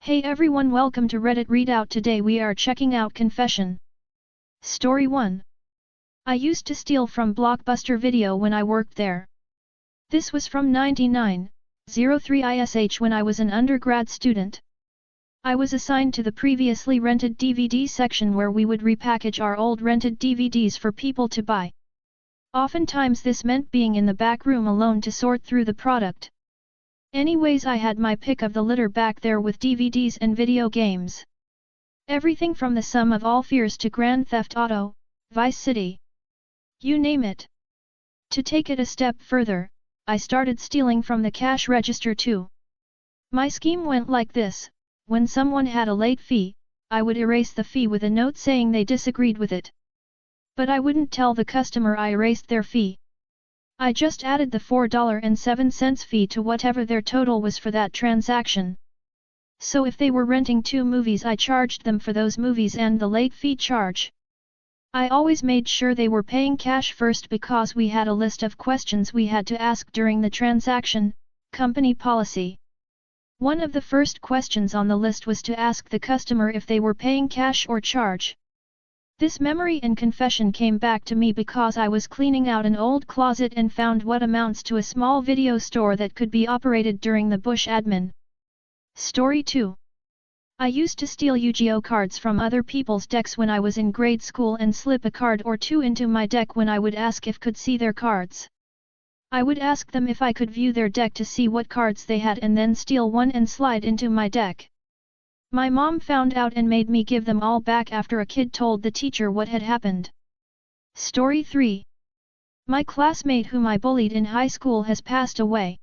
Hey everyone, welcome to Reddit Readout. Today we are checking out Confession. Story 1. I used to steal from Blockbuster Video when I worked there. This was from 9903 ISH when I was an undergrad student. I was assigned to the previously rented DVD section where we would repackage our old rented DVDs for people to buy. Oftentimes this meant being in the back room alone to sort through the product. Anyways, I had my pick of the litter back there with DVDs and video games. Everything from The Sum of All Fears to Grand Theft Auto, Vice City. You name it. To take it a step further, I started stealing from the cash register too. My scheme went like this: when someone had a late fee, I would erase the fee with a note saying they disagreed with it. But I wouldn't tell the customer I erased their fee. I just added the $4.07 fee to whatever their total was for that transaction. So if they were renting 2 movies, I charged them for those movies and the late fee charge. I always made sure they were paying cash first because we had a list of questions we had to ask during the transaction, company policy. One of the first questions on the list was to ask the customer if they were paying cash or charge. This memory and confession came back to me because I was cleaning out an old closet and found what amounts to a small video store that could be operated during the Bush admin. Story 2. I used to steal Yu-Gi-Oh cards from other people's decks when I was in grade school and slip a card or two into my deck when I would ask if could see their cards. I would ask them if I could view their deck to see what cards they had and then steal one and slide into my deck. My mom found out and made me give them all back after a kid told the teacher what had happened. Story 3. My classmate whom I bullied in high school has passed away.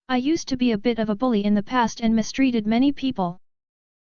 I used to be a bit of a bully in the past and mistreated many people.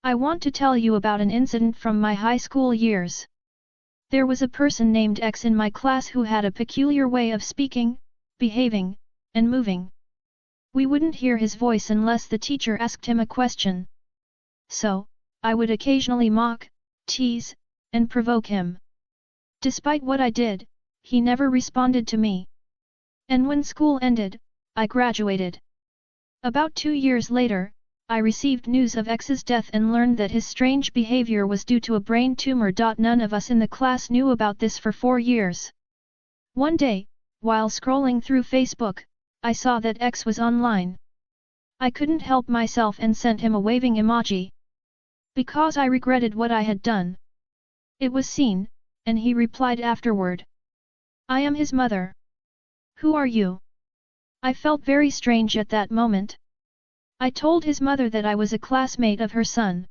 I want to tell you about an incident from my high school years. There was a person named X in my class who had a peculiar way of speaking, behaving, and moving. We wouldn't hear his voice unless the teacher asked him a question. So, I would occasionally mock, tease, and provoke him. Despite what I did, he never responded to me. And when school ended, I graduated. About 2 years later, I received news of X's death and learned that his strange behavior was due to a brain tumor. None of us in the class knew about this for 4 years. One day, while scrolling through Facebook, I saw that X was online. I couldn't help myself and sent him a waving emoji. Because I regretted what I had done. It was seen, and he replied afterward. I am his mother. Who are you? I felt very strange at that moment. I told his mother that I was a classmate of her son.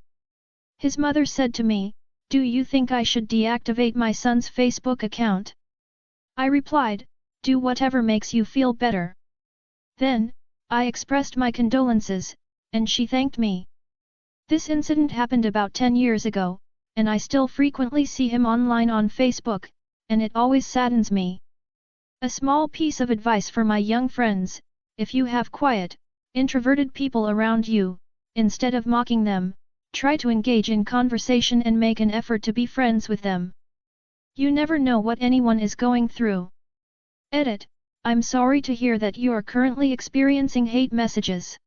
His mother said to me, "Do you think I should deactivate my son's Facebook account?" I replied, "Do whatever makes you feel better." Then, I expressed my condolences, and she thanked me. This incident happened about 10 years ago, and I still frequently see him online on Facebook, and it always saddens me. A small piece of advice for my young friends: if you have quiet, introverted people around you, instead of mocking them, try to engage in conversation and make an effort to be friends with them. You never know what anyone is going through. Edit: I'm sorry to hear that you are currently experiencing hate messages.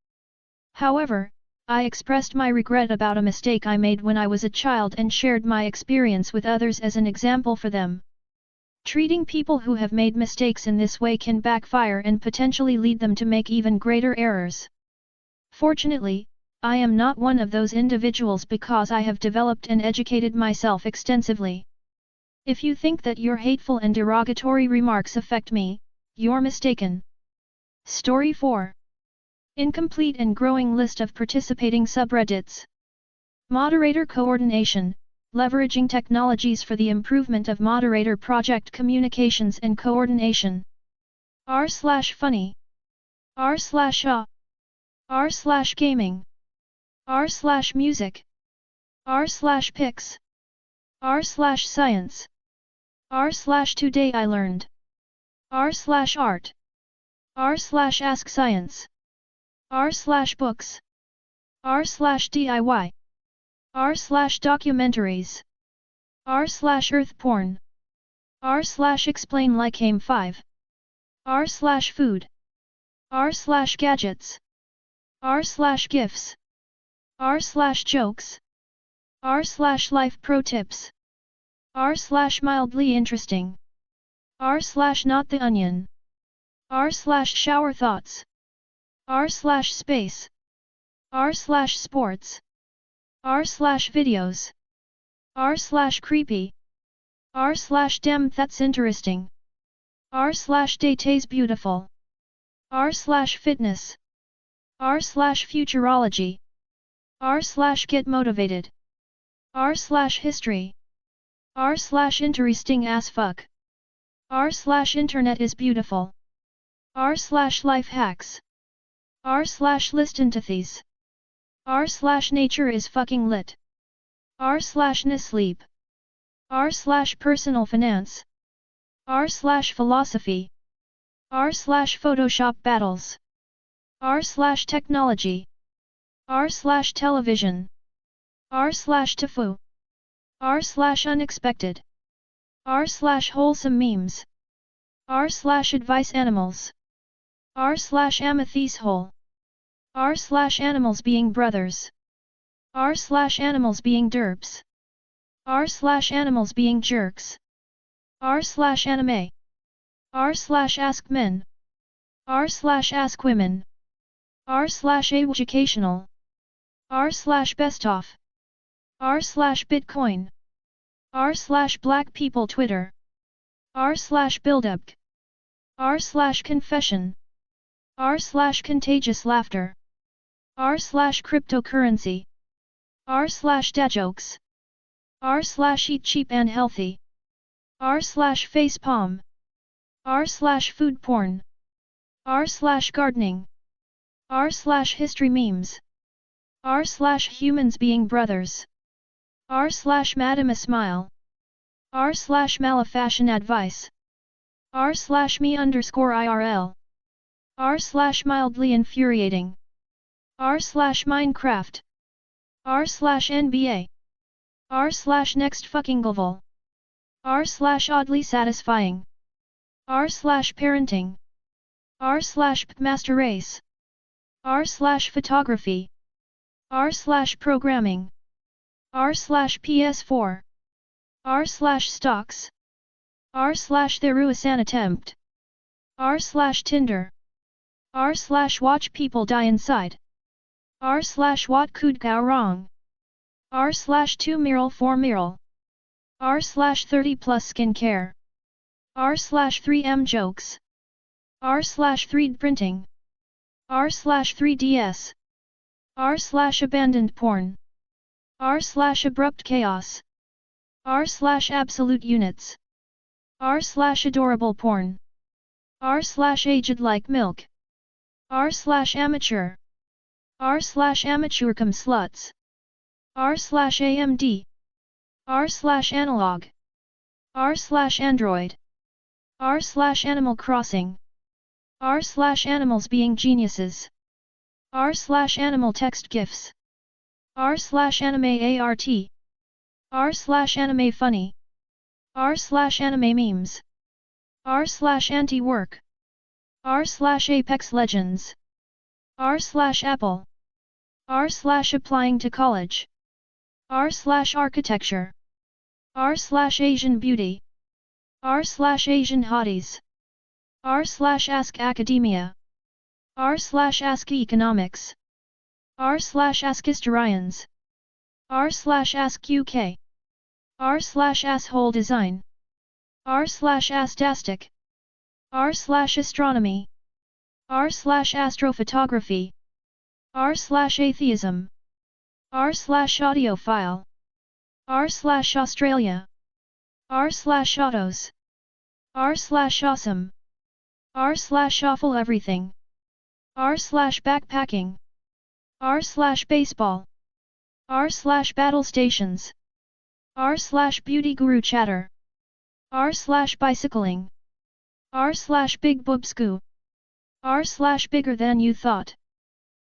However, I expressed my regret about a mistake I made when I was a child and shared my experience with others as an example for them. Treating people who have made mistakes in this way can backfire and potentially lead them to make even greater errors. Fortunately, I am not one of those individuals because I have developed and educated myself extensively. If you think that your hateful and derogatory remarks affect me, you're mistaken. Story 4. Incomplete and growing list of participating subreddits. Moderator coordination, leveraging technologies for the improvement of moderator project communications and coordination. r/funny. r/ah. r/gaming. r/music. r/pics. r/science. r/today I learned. r/art. r/ask science. r/books. r/DIY. r/documentaries. r/earth porn. r/explain like AIM 5. r/food. r/gadgets. r/gifs. r slash jokes, r slash life pro tips, r slash mildly interesting, r slash not the onion, r slash shower thoughts, r slash space, r slash sports, r slash videos, r slash creepy, r slash damn that's interesting, r slash dates beautiful, r slash fitness, r slash futurology, r slash get motivated, r slash history, r slash interesting as fuck, r slash internet is beautiful, r slash life hacks, r slash list antithes, r slash nature is fucking lit, r slash sleep, r slash personal finance, r slash philosophy, r slash photoshop battles, r slash technology, r slash television, r slash tofu, r slash unexpected, r slash wholesome memes, r slash advice animals, r slash amethyst hole, r slash animals being brothers, r slash animals being derps, r slash animals being jerks, r slash anime, r slash ask men, r slash ask women, r slash educational, r slash best off, r slash bitcoin, r slash black people Twitter, r slash buildup, r slash confession, r slash contagious laughter, r slash cryptocurrency, r slash dad jokes, r slash eat cheap and healthy, r slash facepalm, r slash food porn, r slash gardening, r slash history memes, r slash humans being brothers, r slash madam a smile, r slash malafashion advice, r slash me underscore IRL, r slash mildly infuriating, r slash Minecraft, r slash NBA, r slash next fucking level, r slash oddly satisfying, r slash parenting, r slash master race, r slash photography, r slash programming, r slash PS4, r slash stocks, r slash theruasan attempt, r slash Tinder, r slash watch people die inside, r slash what could go wrong, r slash 2 mural 4 mural, r slash 30 plus skincare, r slash 3M jokes, r slash 3D printing, r slash 3DS, r slash abandoned porn, r slash abrupt chaos, r slash absolute units, r slash adorable porn, r slash aged like milk, r slash amateur, r slash amateur cum sluts, r slash AMD, r slash analog, r slash android, r slash animal crossing, r slash animals being geniuses, r slash animal text gifs, r slash anime art, r slash anime funny, r slash anime memes, r slash anti-work, r slash apex legends, r slash apple, r slash applying to college, r slash architecture, r slash Asian beauty, r slash Asian hotties, r slash ask academia, r slash ask economics, r slash ask historians, r slash ask UK, r slash asshole design, r slash astastic, r slash astronomy, r slash astrophotography, r slash atheism, r slash audiophile, r slash Australia, r slash autos, r slash awesome, r slash awful everything, r slash backpacking, r slash baseball, r slash battle stations, r slash beauty guru chatter, r slash bicycling, r slash big boobscoo, r slash bigger than you thought,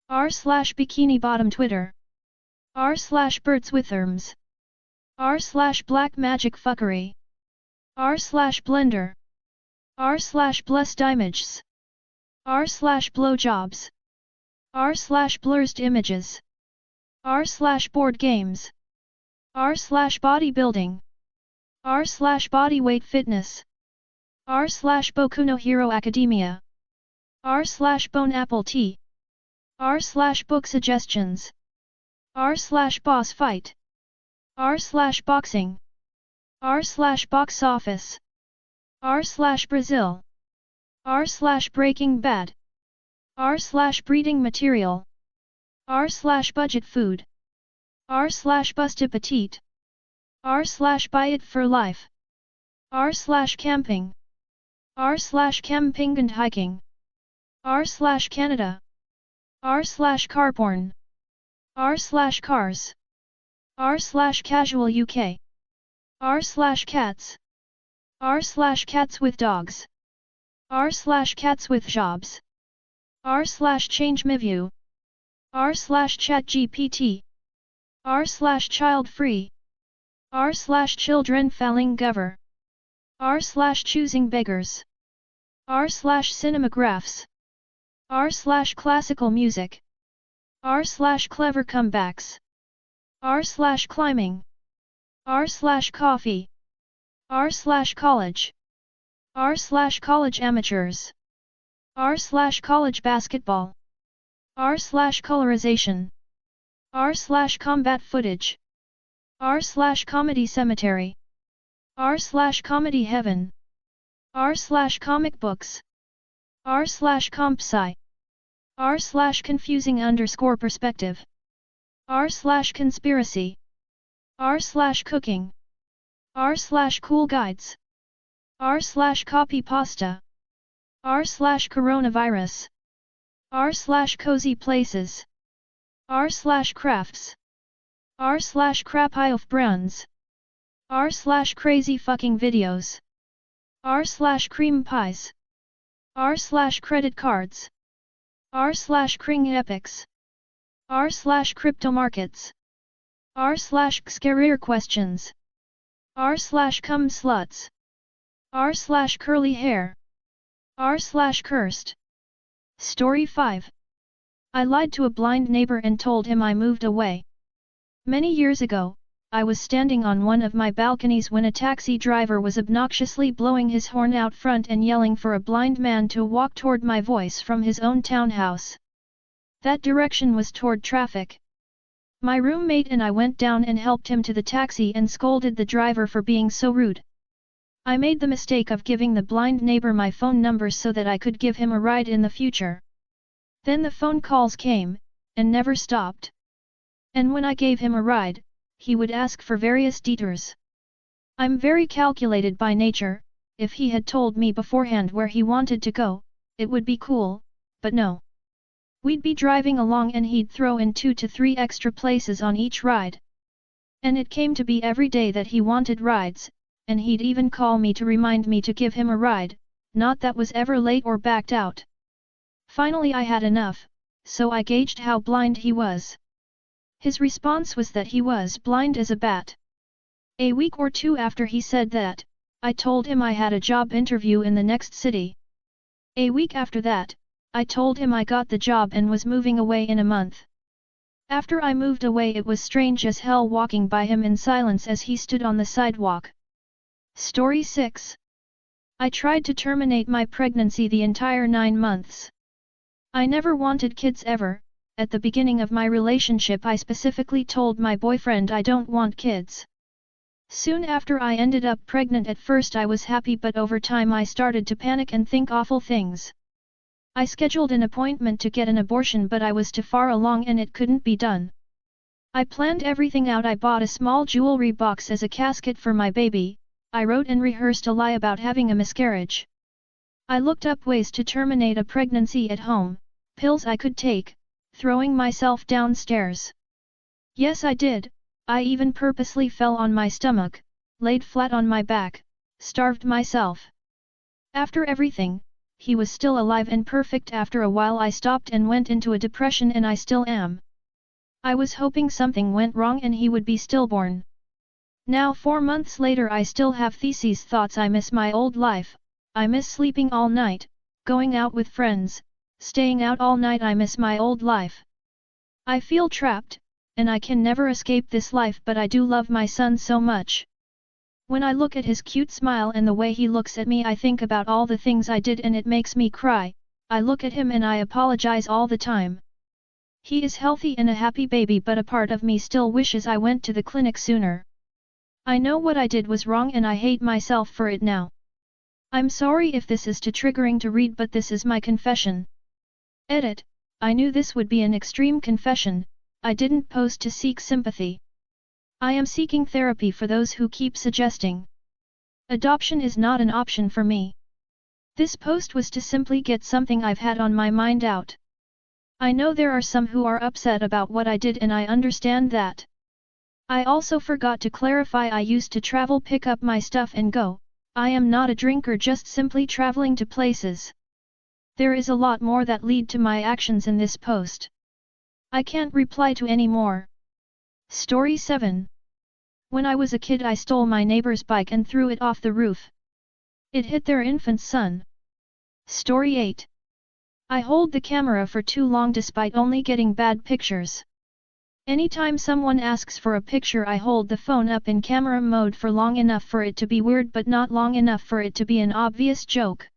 r slash bikini bottom Twitter, r slash birds with arms, r slash black magic fuckery, r slash blender, r slash blessed images, r slash blowjobs, r slash blurred images, r/board games, r/bodybuilding, r/bodyweight fitness, r/Boku no Hero Academia, r/bone apple tea, r/book suggestions, r/boss fight, r/boxing, r/box office, r/Brazil, r/Breaking Bad, r/breeding material, r/budget food, r/bust petite, r/buy it for life, r/camping, r/camping and hiking, r/Canada, r/car porn, r/cars, r/casual UK, r/cats, r/cats with dogs, r/cats with jobs, r/change my view, r/chat GPT, r/child free, r/children falling gover, r/choosing beggars, r/cinemagraphs, r/classical music, r/clever comebacks, r/climbing, r/coffee, r/college, r/college amateurs, r/college basketball, r/colorization, r/combat footage, r/comedy cemetery, r/comedy heaven, r/comic books, r/compsci, r/confusing underscore perspective, r/conspiracy, r/cooking, r/cool guides, r/copy pasta, r/coronavirus, r/cozy places, r/crafts, r/crapie of brands, r/crazy fucking videos, r/cream pies, r/credit cards, r/cring epics, r/crypto markets, r/career questions, r/cum sluts, r/curly hair, r/cursed. Story 5. I lied to a blind neighbor and told him I moved away. Many years ago, I was standing on one of my balconies when a taxi driver was obnoxiously blowing his horn out front and yelling for a blind man to walk toward my voice from his own townhouse. That direction was toward traffic. My roommate and I went down and helped him to the taxi and scolded the driver for being so rude. I made the mistake of giving the blind neighbor my phone number so that I could give him a ride in the future. Then the phone calls came, and never stopped. And when I gave him a ride, he would ask for various detours. I'm very calculated by nature. If he had told me beforehand where he wanted to go, it would be cool, but no. We'd be driving along and he'd throw in 2 to 3 extra places on each ride. And it came to be every day that he wanted rides, and he'd even call me to remind me to give him a ride, not that was ever late or backed out. Finally I had enough, so I gauged how blind he was. His response was that he was blind as a bat. A week or 2 after he said that, I told him I had a job interview in the next city. A week after that, I told him I got the job and was moving away in a month. After I moved away it was strange as hell walking by him in silence as he stood on the sidewalk. Story 6. I tried to terminate my pregnancy the entire 9 months. I never wanted kids ever. At the beginning of my relationship I specifically told my boyfriend I don't want kids. Soon after I ended up pregnant. At first I was happy, but over time I started to panic and think awful things. I scheduled an appointment to get an abortion, but I was too far along and it couldn't be done. I planned everything out. I bought a small jewelry box as a casket for my baby. I wrote and rehearsed a lie about having a miscarriage. I looked up ways to terminate a pregnancy at home, pills I could take, throwing myself downstairs. Yes, I did. I even purposely fell on my stomach, laid flat on my back, starved myself. After everything, he was still alive and perfect. After a while I stopped and went into a depression, and I still am. I was hoping something went wrong and he would be stillborn. Now 4 months later I still have these thoughts. I miss my old life. I miss sleeping all night, going out with friends, staying out all night. I miss my old life. I feel trapped, and I can never escape this life, but I do love my son so much. When I look at his cute smile and the way he looks at me, I think about all the things I did and it makes me cry. I look at him and I apologize all the time. He is healthy and a happy baby, but a part of me still wishes I went to the clinic sooner. I know what I did was wrong and I hate myself for it now. I'm sorry if this is too triggering to read, but this is my confession. Edit. I knew this would be an extreme confession. I didn't post to seek sympathy. I am seeking therapy for those who keep suggesting adoption is not an option for me. This post was to simply get something I've had on my mind out. I know there are some who are upset about what I did and I understand that. I also forgot to clarify I used to travel, pick up my stuff and go. I am not a drinker, just simply traveling to places. There is a lot more that lead to my actions in this post. I can't reply to any more. Story 7. When I was a kid I stole my neighbor's bike and threw it off the roof. It hit their infant son. Story 8. I hold the camera for too long despite only getting bad pictures. Anytime someone asks for a picture I hold the phone up in camera mode for long enough for it to be weird but not long enough for it to be an obvious joke.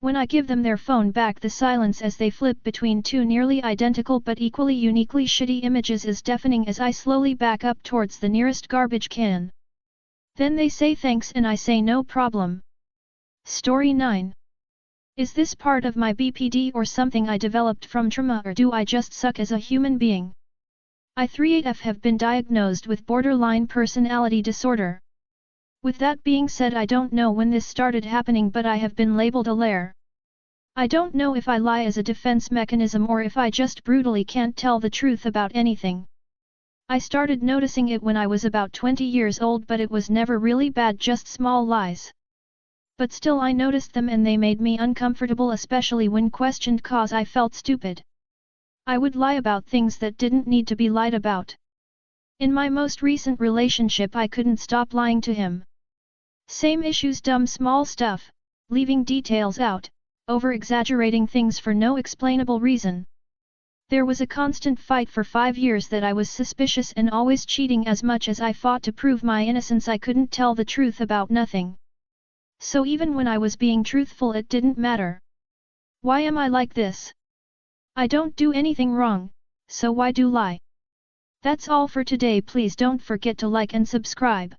When I give them their phone back, the silence as they flip between two nearly identical but equally uniquely shitty images is deafening as I slowly back up towards the nearest garbage can. Then they say thanks and I say no problem. Story 9. Is this part of my BPD or something I developed from trauma, or do I just suck as a human being? I 38F have been diagnosed with borderline personality disorder. With that being said, I don't know when this started happening, but I have been labeled a liar. I don't know if I lie as a defense mechanism or if I just brutally can't tell the truth about anything. I started noticing it when I was about 20 years old, but it was never really bad, just small lies. But still I noticed them and they made me uncomfortable, especially when questioned, cause I felt stupid. I would lie about things that didn't need to be lied about. In my most recent relationship I couldn't stop lying to him. Same issues, dumb small stuff, leaving details out, over-exaggerating things for no explainable reason. There was a constant fight for 5 years that I was suspicious and always cheating. As much as I fought to prove my innocence, I couldn't tell the truth about nothing. So even when I was being truthful it didn't matter. Why am I like this? I don't do anything wrong, so why do lie? That's all for today. Please don't forget to like and subscribe.